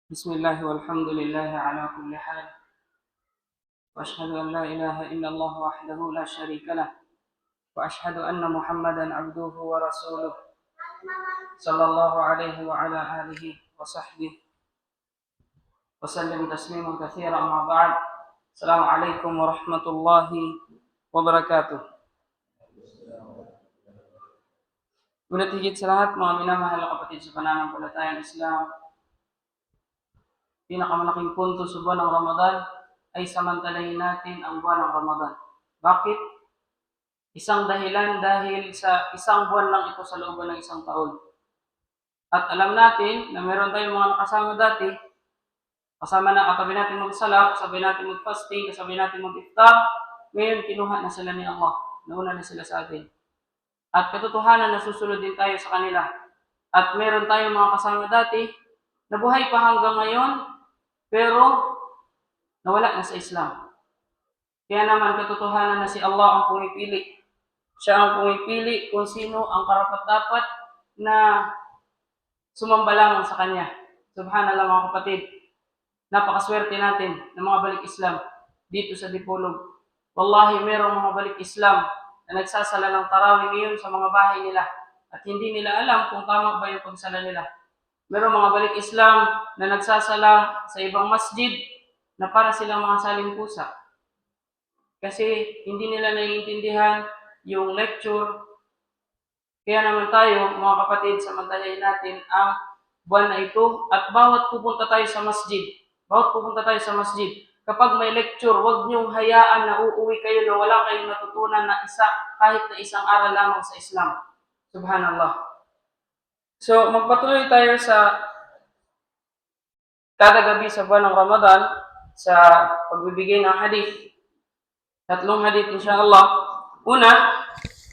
بسم الله والحمد لله على كل حال، وأشهد أن لا إله إلا الله وحده لا شريك له، وأشهد أن محمدا عبده ورسوله صلى الله عليه وعلى آله وصحبه وسلم تسليما كثيرا. أما بعد، السلام عليكم ورحمة الله وبركاته. Ngunit higit sa lahat, mga minamahal na kapatid sa pananampalatayang Islam, pinakamalaking punto sa buwan ng Ramadan ay samantalahin natin ang buwan ng Ramadan. Bakit? Isang dahilan dahil sa isang buwan lang ito sa loob ng isang taon. At alam natin na meron tayong mga nakasama dati, kasama na katabi natin magsala, kasabay natin mag-fasting, kasabay natin mag-iftar, ngayon kinuha na sila ni Allah, nauna na sila sa atin. At katotohanan na susunod din tayo sa kanila. At meron tayong mga kasama dati, na buhay pa hanggang ngayon, pero nawala na sa Islam. Kaya naman katotohanan na si Allah ang pumipili. Siya ang pumipili kung sino ang karapat-dapat na sumamba lamang sa Kanya. Subhanallah mga kapatid, napakaswerte natin ng mga balik Islam dito sa Dipolog. Wallahi, merong mga balik Islam na nagsasala ng tarawih ngayon sa mga bahay nila at hindi nila alam kung tama ba yung pagsala nila. Merong mga balik Islam na nagsasala sa ibang masjid na para silang mga saling pusa. Kasi hindi nila naiintindihan yung lecture. Kaya naman tayo, mga kapatid, samantalahin natin ang buwan na ito at bawat pupunta tayo sa masjid, kapag may lecture, huwag niyong hayaan na uuwi kayo na wala kayong natutunan na kahit na isang aral lamang sa Islam. Subhanallah. So, magpatuloy tayo sa kada gabi sa buwan ng Ramadan sa pagbibigay ng hadith. 3 hadith insyaAllah. Una,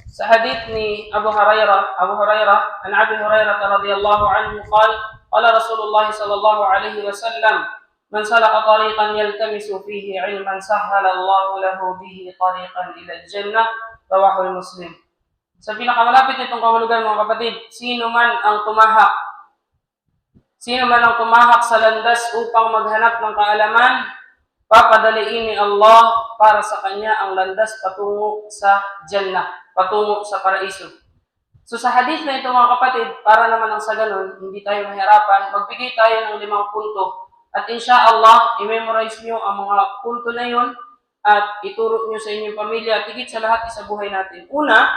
sa hadith ni Abu Hurairah, an Abi Hurairah radhiyallahu anhu qala Rasulullah sallallahu alaihi wasallam, man salaka tariqan yaltamisu fihi ilman sahhala Allah lahu bihi tariqan ila al-jannah, rawahu Muslim. Sa pinakamalapit nitong kahulugan mga kapatid, sino man ang tumahak sa landas upang maghanap ng kaalaman, papadaliin ni Allah para sa kanya ang landas patungo sa Jannah, patungo sa paraiso. So sa hadith na ito mga kapatid, para naman ang sa ganun, hindi tayo mahirapan, magbigay tayo ng 5 punto. At insyaAllah, i-memorize nyo ang mga punto na yun at ituro nyo sa inyong pamilya at higit sa lahat sa buhay natin. Una,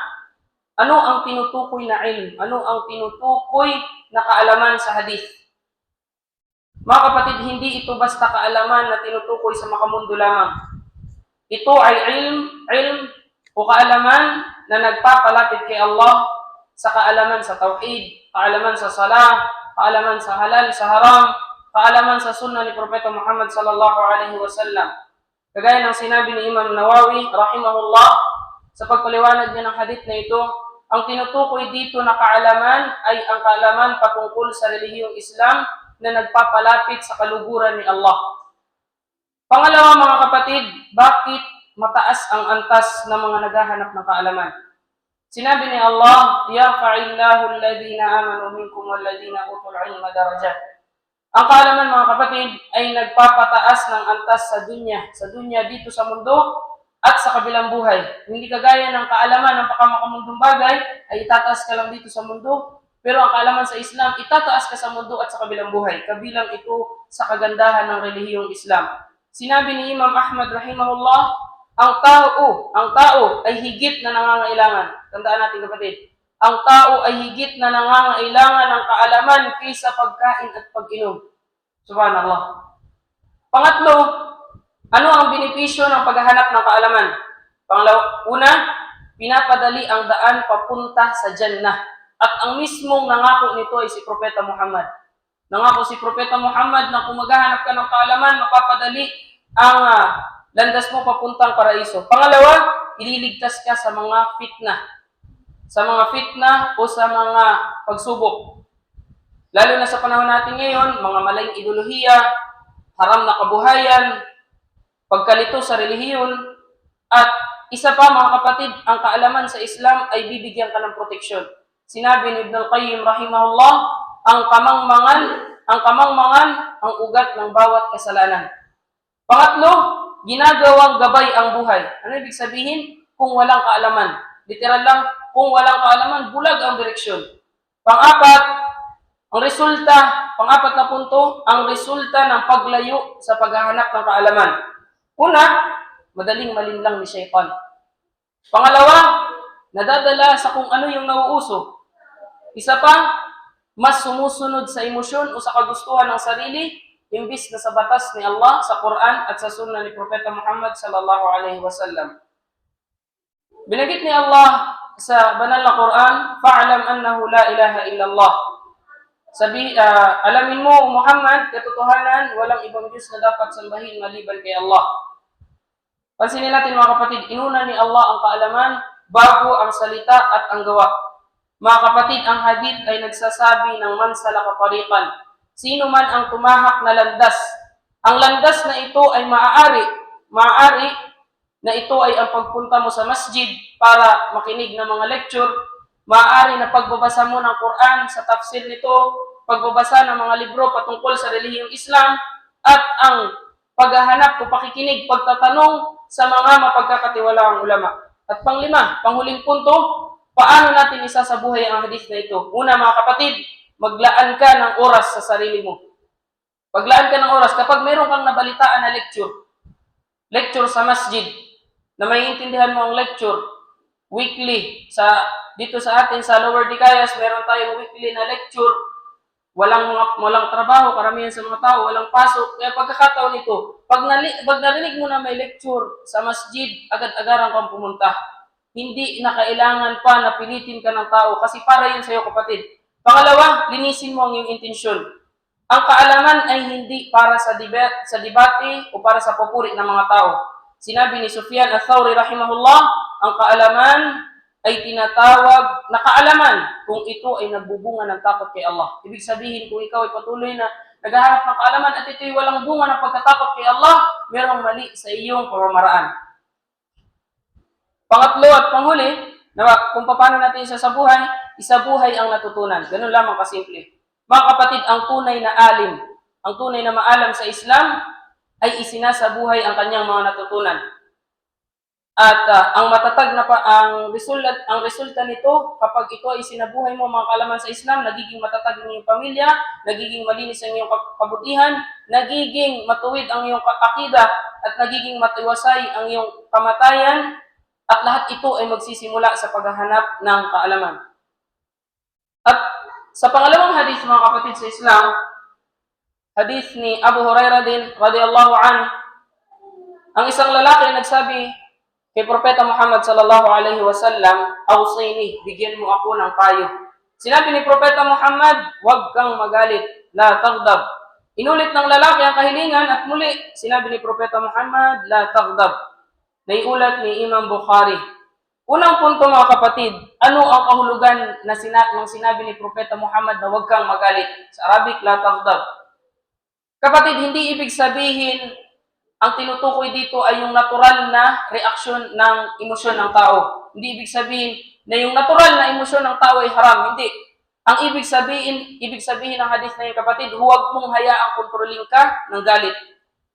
ano ang tinutukoy na ilm? Ano ang tinutukoy na kaalaman sa hadith? Mga kapatid, hindi ito basta kaalaman na tinutukoy sa makamundo lamang. Ito ay ilm o kaalaman na nagpapalapit kay Allah sa kaalaman sa tauhid, kaalaman sa salah, kaalaman sa halal, sa haram, kaalaman sa sunnah ni Propeta Muhammad sallallahu alaihi wasallam. Kagaya ng sinabi ni Imam Nawawi, rahimahullah, sa pagpaliwanag niya ng hadith na ito, ang tinutukoy dito na kaalaman ay ang kaalaman patungkol sa relihiyong Islam na nagpapalapit sa kaluguran ni Allah. Pangalawa mga kapatid, bakit mataas ang antas ng mga naghahanap ng kaalaman? Sinabi ni Allah, "Yarfa'illahu alladhina amanu minkum walladhina utul ilma darajat." Ang kaalaman mga kapatid ay nagpapataas ng antas sa dunya dito sa mundo at sa kabilang buhay. Hindi kagaya ng kaalaman ng pakamakамundong bagay ay itataas ka lang dito sa mundo, pero ang kaalaman sa Islam, itataas ka sa mundo at sa kabilang buhay. Kabilang ito sa kagandahan ng relihiyong Islam. Sinabi ni Imam Ahmad rahimahullah, ang tao ay higit na nangangailangan. Tandaan natin kapatid, ang tao ay higit na nangangailangan ng kaalaman kaysa pagkain at pag-inom. Subhanallah. Pangatlo, ano ang benepisyo ng paghahanap ng kaalaman? Una, pinapadali ang daan papunta sa Jannah. At ang mismong nangako nito ay si Propeta Muhammad. Nangako si Propeta Muhammad na kung maghahanap ka ng kaalaman, mapapadali ang landas mo papuntang paraiso. Pangalawa, ililigtas ka sa mga fitna. Sa mga fitna o sa mga pagsubok. Lalo na sa panahon natin ngayon, mga malayang ideolohiya, haram na kabuhayan, pagkalito sa relihiyon, at isa pa mga kapatid, ang kaalaman sa Islam ay bibigyan ka ng proteksyon. Sinabi ni Ibn al-Qayyim rahimahullah, ang kamangmangan ang kamangmangan ang ugat ng bawat kasalanan. Pangatlo, ginagawang gabay ang buhay. Ano ibig sabihin? Kung walang kaalaman. Literal lang, kung walang kaalaman, bulag ang direksyon. Pang-apat na punto, ang resulta ng paglayo sa paghahanap ng kaalaman. Una, madaling malinlang ni Shaytan. Pangalawa, nadadala sa kung ano yung nauuso. Isa pa, mas sumusunod sa emosyon o sa kagustuhan ng sarili, imbis na sa batas ni Allah, sa Quran at sa sunnah ni Propeta Muhammad sallallahu alaihi wasallam. Binanggit ni Allah sa banal na Quran, "Fa'lam annahu la ilaha illallah." Alamin mo, Muhammad, katotohanan, walang ibang Diyos na dapat sambahin maliban kay Allah. Pansinin natin mga kapatid, inuna ni Allah ang kaalaman bago ang salita at ang gawa. Mga kapatid, ang hadith ay nagsasabi ng man salaka tariqan. Sino man ang tumahak na landas. Ang landas na ito ay maaari na ito ay ang pagpunta mo sa masjid para makinig ng mga lecture, maaari na pagbabasa mo ng Quran sa tafsir nito, pagbabasa ng mga libro patungkol sa relihiyong Islam, at ang paghahanap o pakikinig, pagtatanong sa mga mapagkakatiwalaang ulama. At panglima, panghuling punto, paano natin isasabuhay ang hadith na ito? Una mga kapatid, maglaan ka ng oras sa sarili mo. Paglaan ka ng oras, kapag meron kang nabalitaan na lecture sa masjid, na maiintindihan mo ang lecture, weekly, dito sa atin sa Lower Dicayas, meron tayong weekly na lecture, walang trabaho, karamihan sa mga tao, walang pasok, kaya pagkakataon nito, pag narinig mo na may lecture sa masjid, agad-agaran kang pumunta. Hindi na kailangan pa na pilitin ka ng tao kasi para yun sa'yo kapatid. Pangalawa, linisin mo ang iyong intensyon. Ang kaalaman ay hindi para sa debate o para sa papuri ng mga tao. Sinabi ni Sufyan al-Thawri rahimahullah, ang kaalaman ay tinatawag na kaalaman kung ito ay nagbubunga ng takot kay Allah. Ibig sabihin, kung ikaw ay patuloy na naghahanap ng kaalaman at ito'y walang bunga ng pagkatakot kay Allah, merong mali sa iyong pamamaraan. Pangatlo at panghuli, kung paano natin isabuhay ang natutunan. Ganun lamang kasimple. Mga kapatid, ang tunay na alim, ang tunay na maalam sa Islam ay isinasabuhay ang kanyang mga natutunan. At ang resulta nito, kapag ito ay sinabuhay mo mga kaalaman sa Islam, nagiging matatag ang iyong pamilya, nagiging malinis ang iyong kabutihan, nagiging matuwid ang iyong akida, at nagiging matiwasay ang iyong kamatayan, at lahat ito ay magsisimula sa paghahanap ng kaalaman. At sa pangalawang hadith mga kapatid sa Islam, hadith ni Abu Hurairah din, radiyallahu anhu, ang isang lalaki ay nagsabi kay Propeta Muhammad sallallahu alaihi wasallam, "Awsini, bigyan mo ako ng payo." Sinabi ni Propeta Muhammad, "Huwag kang magalit, la taghdab." Inulit ng lalaki ang kahilingan at muli sinabi ni Propeta Muhammad, "La taghdab." Naiulat ni Imam Bukhari. Unang punto mga kapatid, ano ang kahulugan na sinabi ni Propeta Muhammad na huwag kang magalit? Sa Arabic, la taghdab. Kapatid, hindi ibig sabihin ang tinutukoy dito ay yung natural na reaksyon ng emosyon ng tao. Hindi ibig sabihin na yung natural na emosyon ng tao ay haram. Hindi. Ang ibig sabihin ng hadith na yun, kapatid, huwag mong hayaang kontrolin ka ng galit.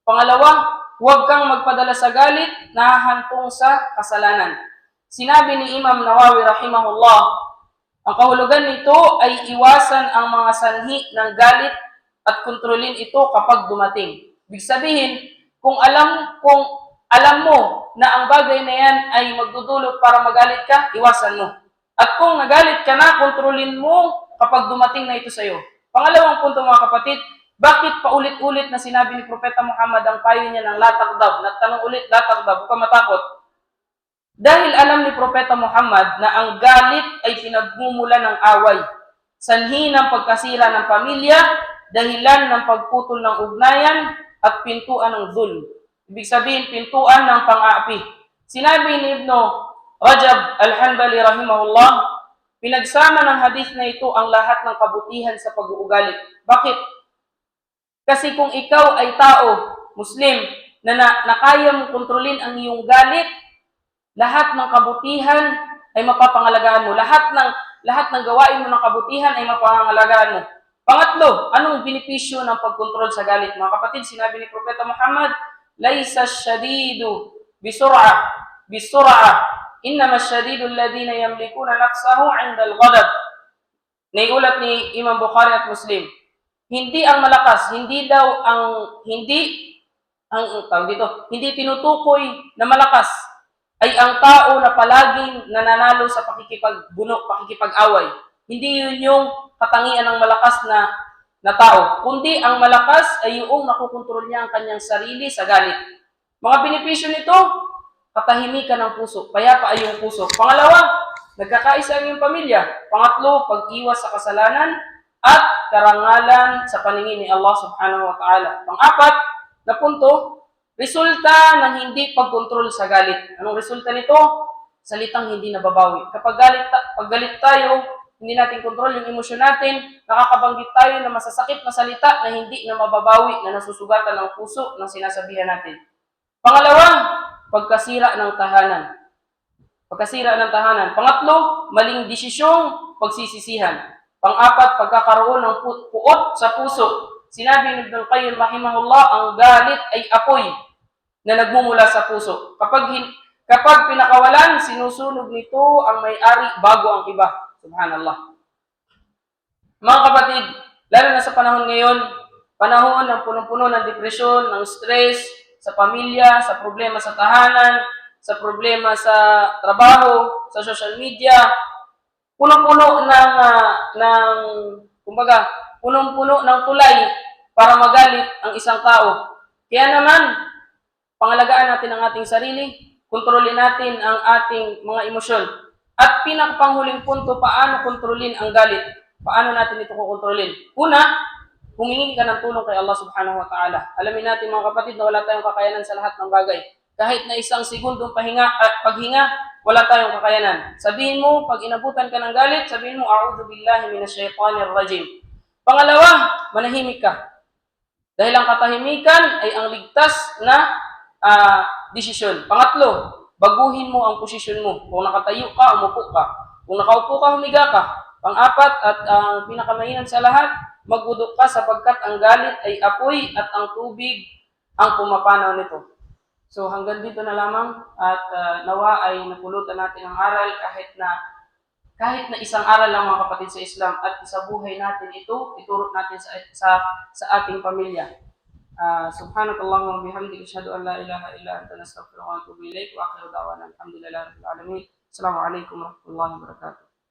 Pangalawa, huwag kang magpadala sa galit na hahantong sa kasalanan. Sinabi ni Imam Nawawi rahimahullah, ang kahulugan nito ay iwasan ang mga sanhi ng galit at kontrolin ito kapag dumating. Ibig sabihin, kung alam mo na ang bagay na yan ay magdudulot para magalit ka, iwasan mo. At kung nagalit ka na, kontrolin mo kapag dumating na ito sa iyo. Pangalawang punto mga kapatid, bakit paulit-ulit na sinabi ni Propeta Muhammad ang payo niya ng la taghdab? Nagtanong ulit, la taghdab, huwag ka matakot. Dahil alam ni Propeta Muhammad na ang galit ay pinagmumula ng away, sanhi ng pagkasira ng pamilya, dahilan ng pagputol ng ugnayan, at pintuan ng zulm. Ibig sabihin, pintuan ng pang-aapi. Sinabi ni Ibn Rajab al-Hanbali rahimahullah, pinagsama ng hadith na ito ang lahat ng kabutihan sa pag-uugali. Bakit? Kasi kung ikaw ay tao, Muslim, na kaya mong kontrolin ang iyong galit, lahat ng kabutihan ay mapapangalagaan mo. Lahat ng gawain mo ng kabutihan ay mapapangalagaan mo. Pangatlo, anong benepisyo ng pagkontrol sa galit? Mga kapatid, sinabi ni Propeta Muhammad, Laysa shadidu bisur'a, bisur'a, innama shadidu alladhina yamlikuna nafsahu 'inda al-ghadab. Naiulat ni Imam Bukhari at Muslim. Hindi ang malakas, hindi daw ang tawag dito, hindi tinutukoy na malakas ay ang tao na palaging nananalo sa pakikipagbuno, pakikipag-away. Hindi yun yung katangian ng malakas na tao, kundi ang malakas ay yung nakukontrol niya ang kanyang sarili sa galit. Mga benepisyo nito, katahimikan ng puso, payapa ay yung puso. Pangalawa, nagkakaisa ang iyong pamilya. Pangatlo, pag-iwas sa kasalanan at karangalan sa paningin ni Allah subhanahu wa ta'ala. Pang-apat na punto, resulta ng hindi pagkontrol sa galit. Anong resulta nito? Salitang hindi nababawi. Kapag galit tayo, hindi natin kontrol yung emosyon natin, nakakabanggit tayo ng masasakit na salita na hindi na mababawi, na nasusugatan ng puso ng sinasabihan natin. Pangalawa, pagkasira ng tahanan. Pagkasira ng tahanan. Pangatlo, maling desisyong pagsisisihan. Pang-apat, pagkakaroon ng puot sa puso. Sinabi ni Ibn al-Qayyim rahimahullah, ang galit ay apoy na nagmumula sa puso. Kapag pinakawalan, sinusunog nito ang may-ari bago ang iba. Subhanallah. Mga kapatid, lalo na sa panahon ngayon, panahon ng punong-puno ng depresyon, ng stress, sa pamilya, sa problema sa tahanan, sa problema sa trabaho, sa social media, punong-puno kumbaga, punong-puno ng tulay para magalit ang isang tao. Kaya naman, pangalagaan natin ang ating sarili, kontrolin natin ang ating mga emosyon. At pinakapanghuling punto, paano kontrolin ang galit? Paano natin ito kukontrolin? Una, humingi ka ng tulong kay Allah subhanahu wa ta'ala. Alamin natin mga kapatid na wala tayong kakayanan sa lahat ng bagay. Kahit na isang segundong paghinga, wala tayong kakayanan. Sabihin mo, pag inabutan ka ng galit, sabihin mo, A'udhu billahi minasyaitanir rajim. Pangalawa, manahimik ka. Dahil ang katahimikan ay ang ligtas na desisyon. Pangatlo, baguhin mo ang posisyon mo. Kung nakatayo ka, umupo ka. Kung nakaupo ka, humiga ka. Pang-apat at ang pinakamainam sa lahat, magwudu ka sapagkat ang galit ay apoy at ang tubig ang pumapanaw nito. So hanggang dito na lamang at nawa ay napulutan natin ang aral kahit na isang aral lang mga kapatid sa Islam at sa buhay natin ito, iturot natin sa ating pamilya. Subhanakallahumma wa bihamdika asyhadu an la ilaha illa anta nastaghfiruka wa atubu ilaik wa akhiru da'wana alhamdulillahi rabbil alamin. Assalamu alaikum warahmatullahi wabarakatuh.